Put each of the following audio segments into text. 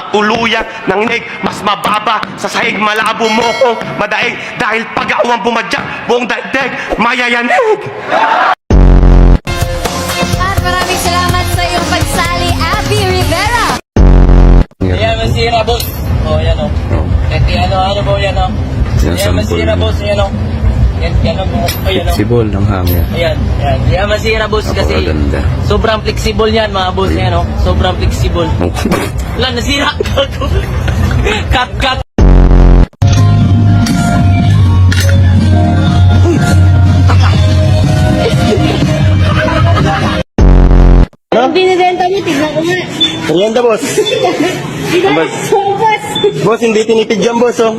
Tuluyan ng nig, mas mababa sa sahig, malabo mo kong madaig dahil pag-awang bumadyak, buong daigdig mayayanig. At maraming salamat sa iyong pagsali, Abby Rivera. Ayan, masira, boss. O, yan, o. Ano po, yan, o. Ayan, masira, boss. Yan, o. Yan, o. Ayan, o. Flexible ng hangin. Ayan, yan. Ayan, masira, boss, kasi Napakaganda. sobrang flexible yan, mga boss. Yan, o. Sobrang flexible. Wala, nasira. Cut. Ang binibenta mo, tignan ko nga. Merienda, boss. Boss! Boss, hindi tinipid yan, boss, oh.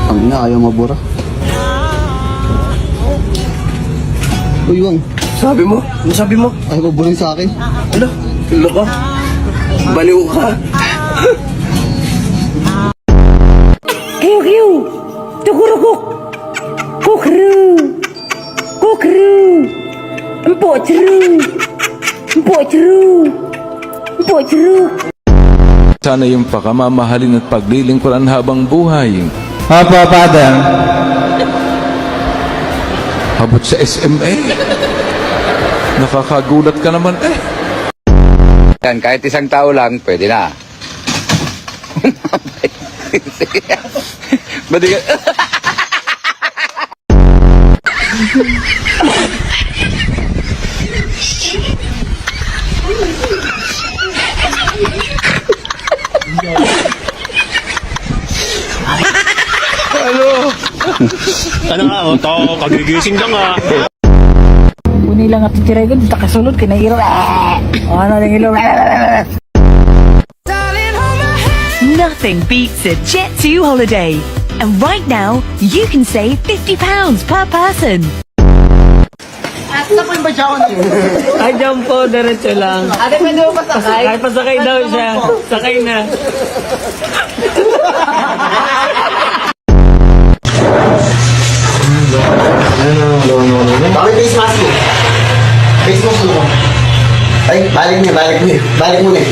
Ang ina, ayaw mabura. Uy, Wang. Sabi mo? Ano sabi mo? Ayaw mabura yung sa akin. Ano? Tulo ka? Baliw ka? Kiu, tukurukuk, kukru, kukru, empok ceru, empok ceru, empok ceru. Sana yung pakamamahalin at paglilingkuran habang buhay. Opo, Father. Habot sa SMA. Nakakagulat ka naman eh. Yan, kahit isang tao lang, pwede na. Ba't ka... Ano nga, oh, to, kagigising lang, ah. Uni lang at titiray ko, dito kasunod, kinairo. Ano lang ilo? Nothing beats a Jet2 holiday. And right now, you can save £50 per person. Ay, dyan po, diretso lang. Ate, pwede mo pasakay? Ay, pasakay daw siya. Sakay na. Bakit face mask mo? Face mask mo. Ay, balik mo na.